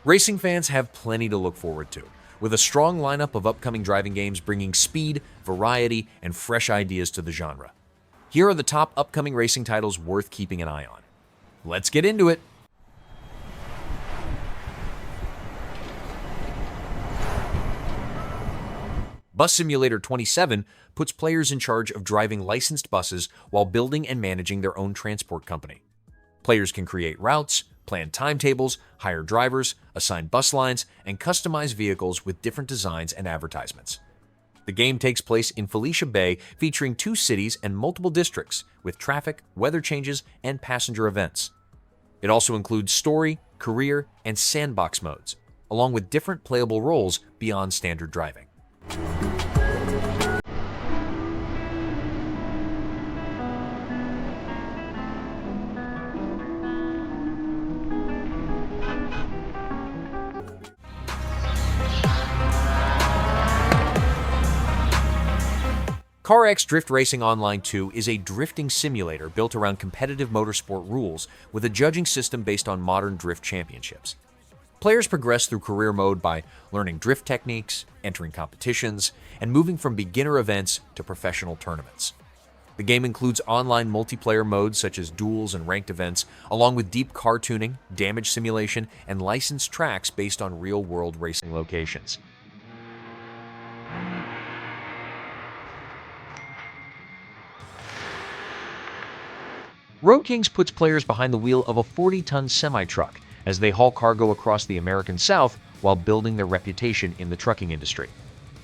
Racing fans have plenty to look forward to, with a strong lineup of upcoming driving games bringing speed, variety, and fresh ideas to the genre. Here are the top upcoming racing titles worth keeping an eye on. Let's get into it! Bus Simulator 27 puts players in charge of driving licensed buses while building and managing their own transport company. Players can create routes, plan timetables, hire drivers, assign bus lines, and customize vehicles with different designs and advertisements. The game takes place in Felicia Bay, featuring 2 cities and multiple districts, with traffic, weather changes, and passenger events. It also includes story, career, and sandbox modes, along with different playable roles beyond standard driving. CarX Drift Racing Online 2 is a drifting simulator built around competitive motorsport rules with a judging system based on modern drift championships. Players progress through career mode by learning drift techniques, entering competitions, and moving from beginner events to professional tournaments. The game includes online multiplayer modes such as duels and ranked events, along with deep car tuning, damage simulation, and licensed tracks based on real-world racing locations. Road Kings puts players behind the wheel of a 40-ton semi-truck as they haul cargo across the American South while building their reputation in the trucking industry.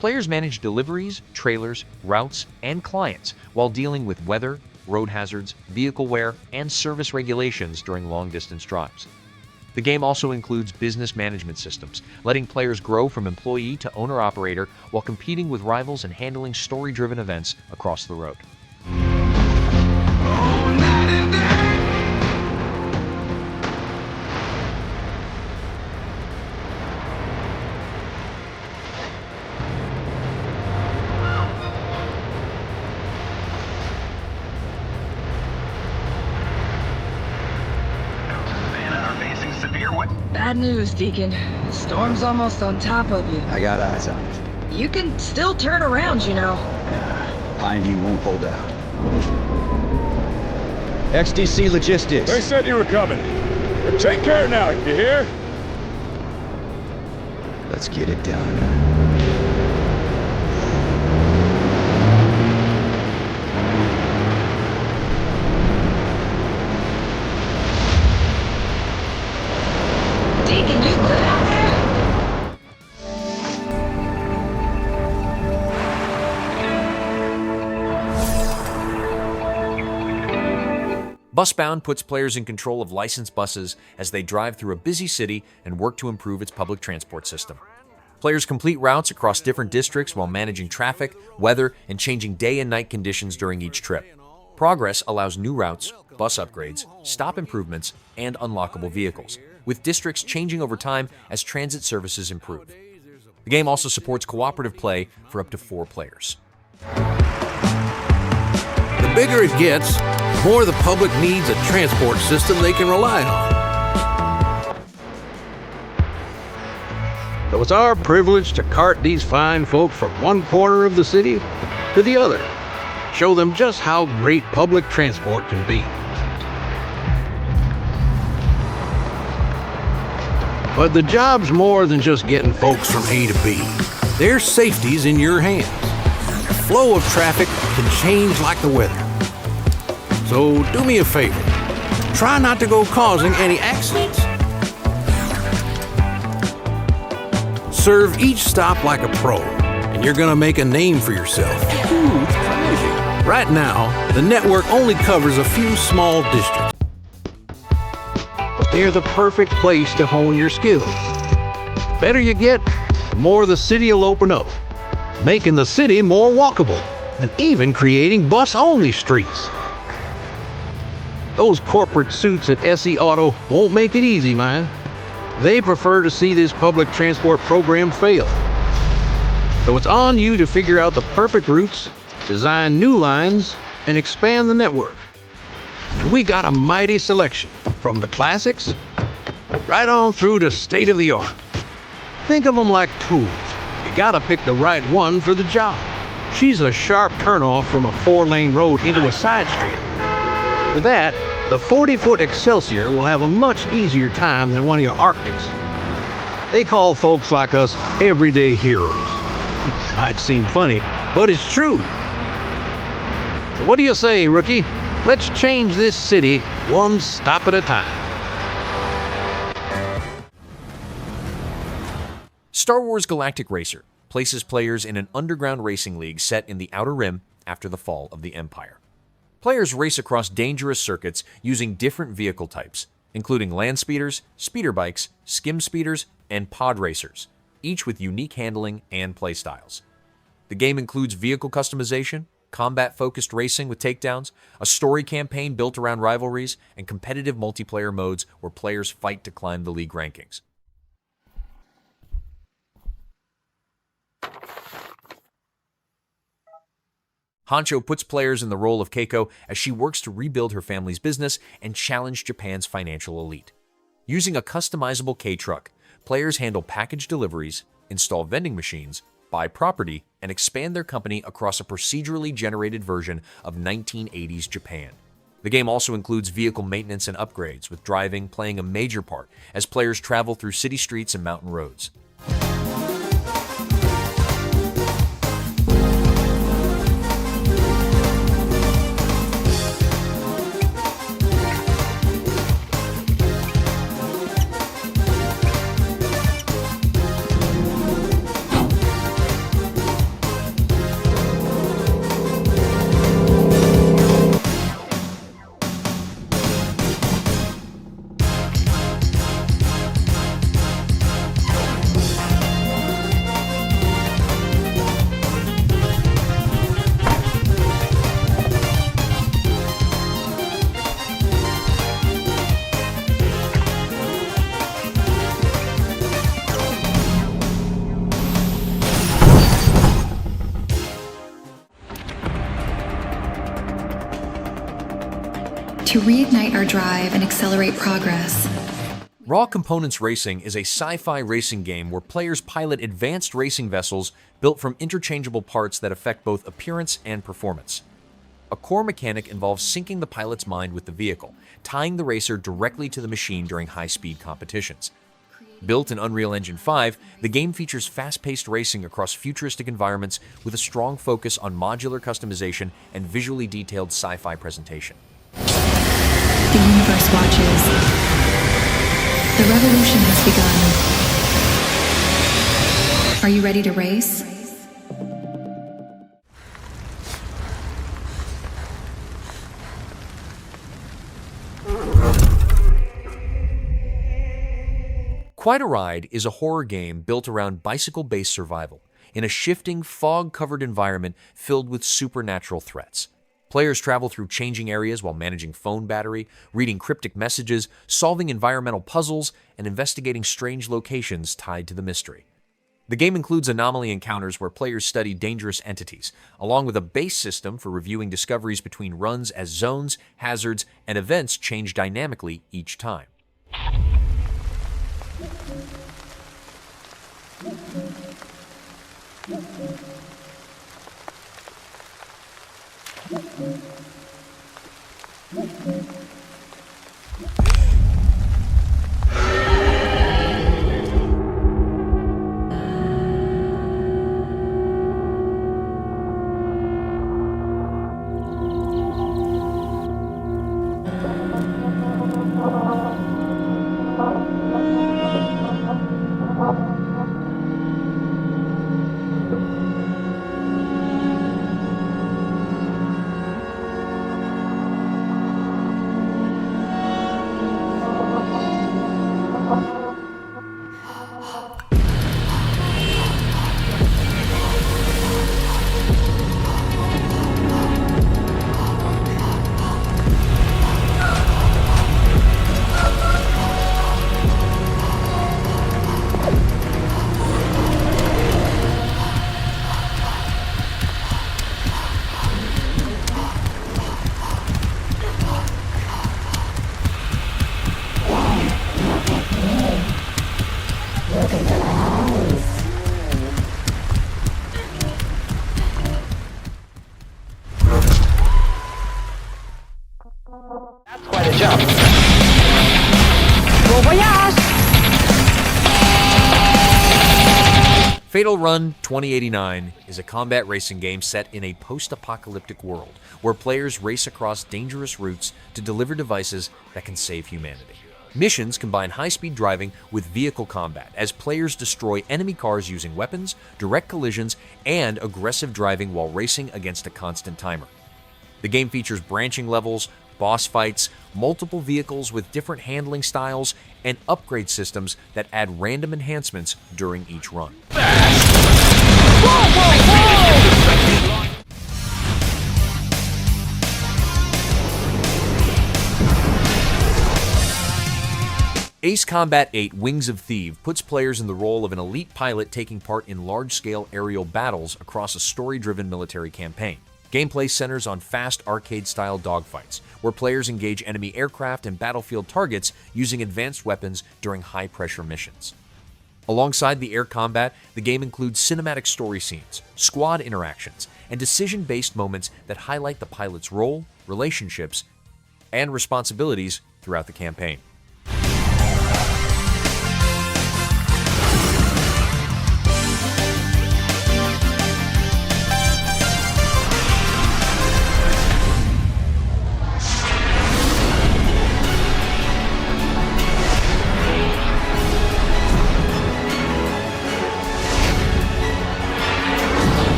Players manage deliveries, trailers, routes, and clients while dealing with weather, road hazards, vehicle wear, and service regulations during long-distance drives. The game also includes business management systems, letting players grow from employee to owner-operator while competing with rivals and handling story-driven events across the road. Bad news, Deacon. The storm's almost on top of you. I got eyes on it. You can still turn around, you know. Pineview won't hold out. XTC Logistics. They said you were coming. But take care now, you hear? Let's get it done. Deacon, you good out there? Busbound puts players in control of licensed buses as they drive through a busy city and work to improve its public transport system. Players complete routes across different districts while managing traffic, weather, and changing day and night conditions during each trip. Progress allows new routes, bus upgrades, stop improvements, and unlockable vehicles, with districts changing over time as transit services improve. The game also supports cooperative play for up to 4 players. The bigger it gets, the more the public needs a transport system they can rely on. So it's our privilege to cart these fine folk from one corner of the city to the other, show them just how great public transport can be. But the job's more than just getting folks from A to B. Their safety's in your hands. The flow of traffic can change like the weather. So do me a favor. Try not to go causing any accidents. Serve each stop like a pro, and you're gonna make a name for yourself. Right now, the network only covers a few small districts. They're the perfect place to hone your skills. Better you get, the more the city will open up, making the city more walkable, and even creating bus-only streets. Those corporate suits at SE Auto won't make it easy, man. They prefer to see this public transport program fail. So it's on you to figure out the perfect routes, design new lines, and expand the network. We got a mighty selection, from the classics right on through to state-of-the-art. Think of them like tools. You gotta pick the right one for the job. She's a sharp turnoff from a 4-lane road into a side street. With that, the 40-foot Excelsior will have a much easier time than one of your Arctics. They call folks like us everyday heroes. Might seem funny, but it's true. So what do you say, rookie? Let's change this city one stop at a time. Star Wars Galactic Racer places players in an underground racing league set in the Outer Rim after the fall of the Empire. Players race across dangerous circuits using different vehicle types, including land speeders, speeder bikes, skim speeders, and pod racers, each with unique handling and playstyles. The game includes vehicle customization, combat-focused racing with takedowns, a story campaign built around rivalries, and competitive multiplayer modes where players fight to climb the league rankings. Honcho puts players in the role of Keiko as she works to rebuild her family's business and challenge Japan's financial elite. Using a customizable K-truck, players handle package deliveries, install vending machines, buy property, and expand their company across a procedurally generated version of 1980s Japan. The game also includes vehicle maintenance and upgrades, with driving playing a major part as players travel through city streets and mountain roads. To reignite our drive and accelerate progress. Raw Components Racing is a sci-fi racing game where players pilot advanced racing vessels built from interchangeable parts that affect both appearance and performance. A core mechanic involves syncing the pilot's mind with the vehicle, tying the racer directly to the machine during high-speed competitions. Built in Unreal Engine 5, the game features fast-paced racing across futuristic environments with a strong focus on modular customization and visually detailed sci-fi presentation. The universe watches. The revolution has begun. Are you ready to race? Quite a Ride is a horror game built around bicycle-based survival in a shifting, fog-covered environment filled with supernatural threats. Players travel through changing areas while managing phone battery, reading cryptic messages, solving environmental puzzles, and investigating strange locations tied to the mystery. The game includes anomaly encounters where players study dangerous entities, along with a base system for reviewing discoveries between runs as zones, hazards, and events change dynamically each time. That's quite a jump. Bon voyage! Fatal Run 2089 is a combat racing game set in a post-apocalyptic world where players race across dangerous routes to deliver devices that can save humanity. Missions combine high-speed driving with vehicle combat as players destroy enemy cars using weapons, direct collisions, and aggressive driving while racing against a constant timer. The game features branching levels, boss fights, multiple vehicles with different handling styles, and upgrade systems that add random enhancements during each run. Ace Combat 8 Wings of Theve puts players in the role of an elite pilot taking part in large-scale aerial battles across a story-driven military campaign. Gameplay centers on fast arcade-style dogfights, where players engage enemy aircraft and battlefield targets using advanced weapons during high-pressure missions. Alongside the air combat, the game includes cinematic story scenes, squad interactions, and decision-based moments that highlight the pilot's role, relationships, and responsibilities throughout the campaign.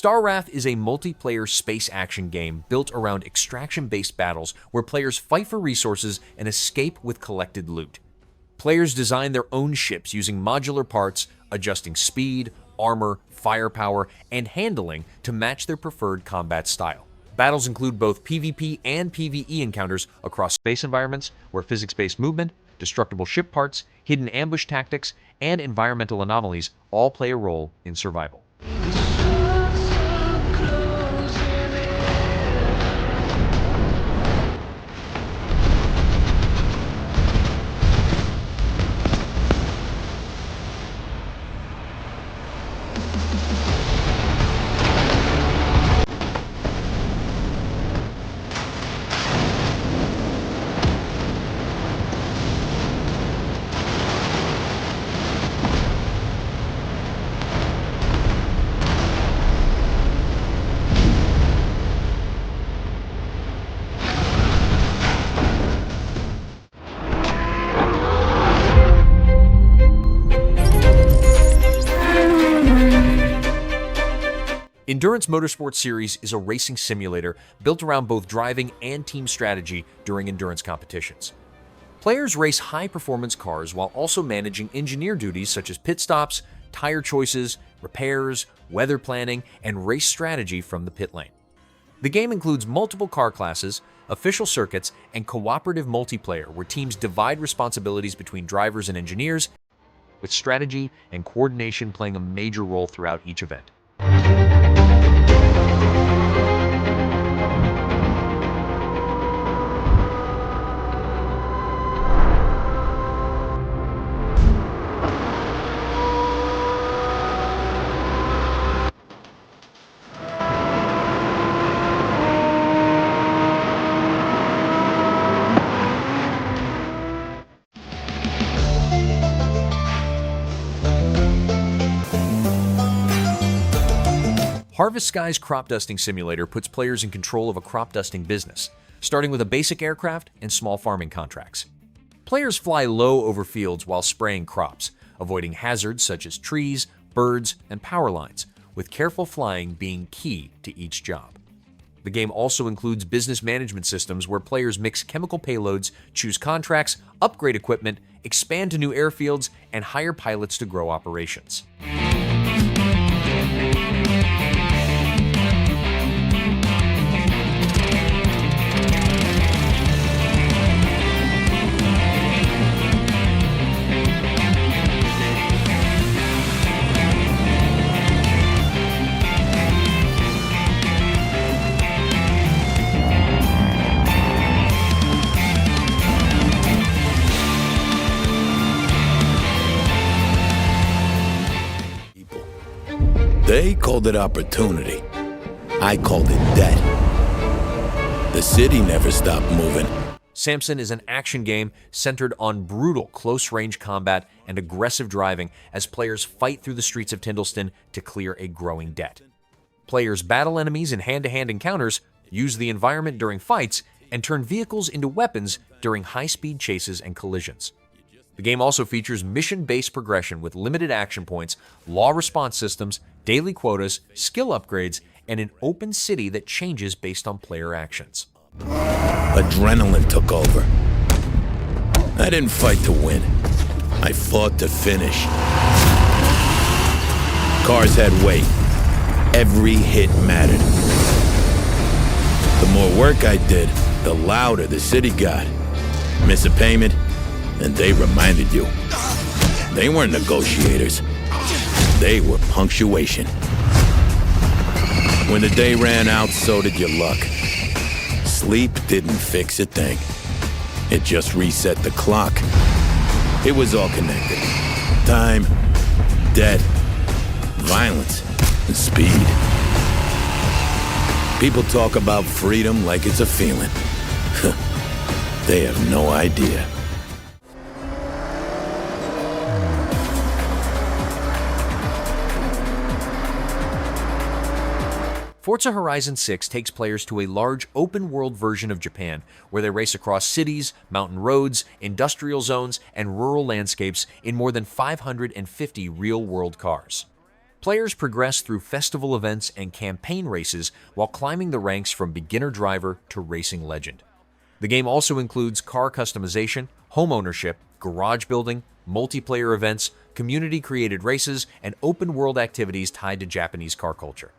Star Wrath is a multiplayer space action game built around extraction-based battles where players fight for resources and escape with collected loot. Players design their own ships using modular parts, adjusting speed, armor, firepower, and handling to match their preferred combat style. Battles include both PvP and PvE encounters across space environments where physics-based movement, destructible ship parts, hidden ambush tactics, and environmental anomalies all play a role in survival. Endurance Motorsport Series is a racing simulator built around both driving and team strategy during endurance competitions. Players race high-performance cars while also managing engineer duties such as pit stops, tire choices, repairs, weather planning, and race strategy from the pit lane. The game includes multiple car classes, official circuits, and cooperative multiplayer where teams divide responsibilities between drivers and engineers, with strategy and coordination playing a major role throughout each event. Harvest Sky's crop dusting simulator puts players in control of a crop dusting business, starting with a basic aircraft and small farming contracts. Players fly low over fields while spraying crops, avoiding hazards such as trees, birds, and power lines, with careful flying being key to each job. The game also includes business management systems where players mix chemical payloads, choose contracts, upgrade equipment, expand to new airfields, and hire pilots to grow operations. They called it opportunity. I called it debt. The city never stopped moving. Samson is an action game centered on brutal close-range combat and aggressive driving as players fight through the streets of Tyndalston to clear a growing debt. Players battle enemies in hand-to-hand encounters, use the environment during fights, and turn vehicles into weapons during high-speed chases and collisions. The game also features mission-based progression with limited action points, law response systems, daily quotas, skill upgrades, and an open city that changes based on player actions. Adrenaline took over. I didn't fight to win. I fought to finish. Cars had weight. Every hit mattered. The more work I did, the louder the city got. Miss a payment, and they reminded you. They weren't negotiators. They were punctuation. When the day ran out, so did your luck. Sleep didn't fix a thing. It just reset the clock. It was all connected. Time, debt, violence, and speed. People talk about freedom like it's a feeling. They have no idea. Forza Horizon 6 takes players to a large open-world version of Japan, where they race across cities, mountain roads, industrial zones, and rural landscapes in more than 550 real-world cars. Players progress through festival events and campaign races while climbing the ranks from beginner driver to racing legend. The game also includes car customization, home ownership, garage building, multiplayer events, community-created races, and open-world activities tied to Japanese car culture.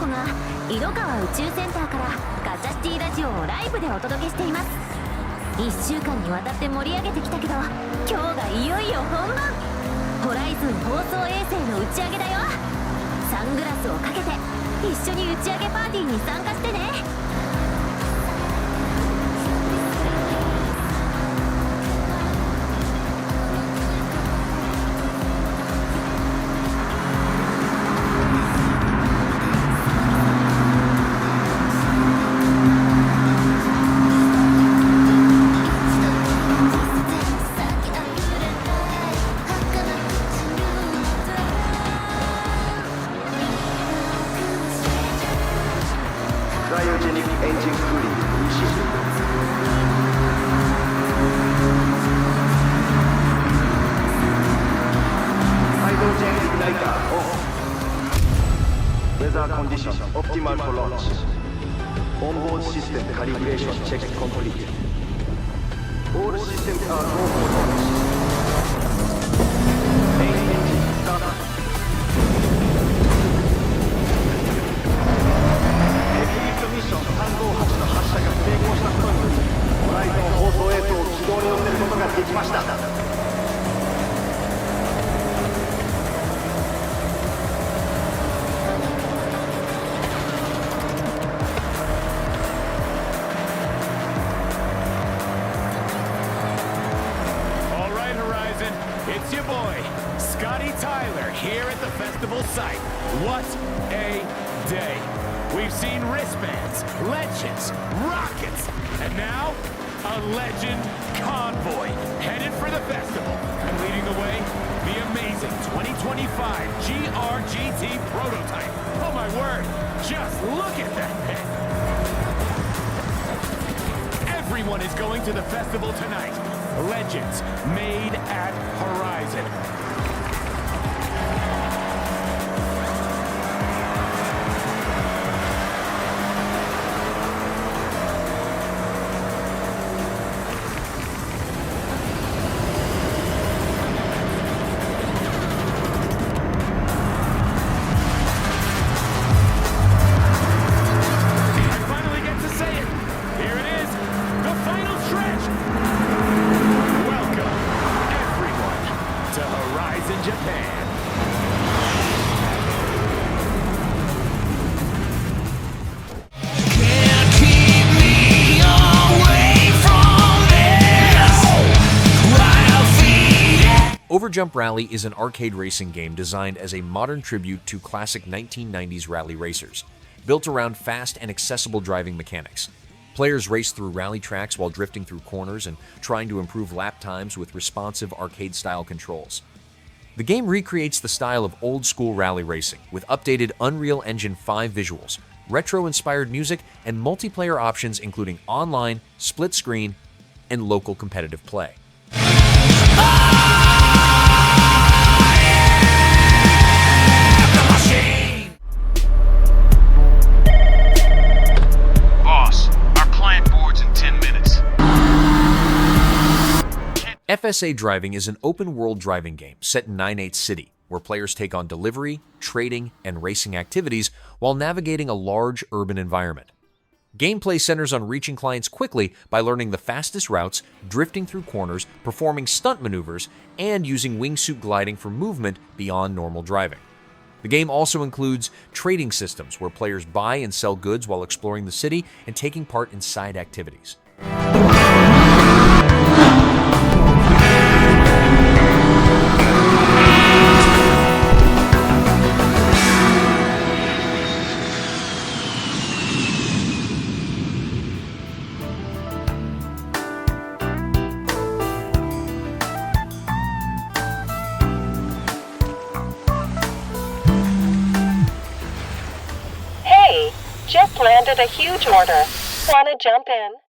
子が井戸川宇宙センターからガチャシティラジオをライブでお届けしています。1週間にわたって盛り上げてきたけど、今日がいよいよ本番。ホライズン放送衛星の打ち上げだよ。サングラスをかけて一緒に打ち上げパーティーに参加してね。Cryogenic engine cooling initiated. Hydrogen igniter on. Weather condition optimal for launch. Onboard system calibration check complete. All systems are go for launch. Main engine start.ミッション358の発射が成功したことにより、ホライゾン放送衛星を軌道に乗せることができました。All right, Horizon, it's your boy, Scotty Tyler, here at the festival site. What a day. We've seen wristbands, legends, rockets, and now a legend convoy headed for the festival. And leading the way, the amazing 2025 GRGT prototype. Oh my word, just look at that thing. Everyone is going to the festival tonight. Legends made at Horizon. Overjump Rally is an arcade racing game designed as a modern tribute to classic 1990s rally racers, built around fast and accessible driving mechanics. Players race through rally tracks while drifting through corners and trying to improve lap times with responsive arcade-style controls. The game recreates the style of old-school rally racing with updated Unreal Engine 5 visuals, retro-inspired music, and multiplayer options including online, split-screen, and local competitive play. FSA Driving is an open-world driving game set in 9/8 City, where players take on delivery, trading, and racing activities while navigating a large urban environment. Gameplay centers on reaching clients quickly by learning the fastest routes, drifting through corners, performing stunt maneuvers, and using wingsuit gliding for movement beyond normal driving. The game also includes trading systems where players buy and sell goods while exploring the city and taking part in side activities. Just landed a huge order. Wanna jump in?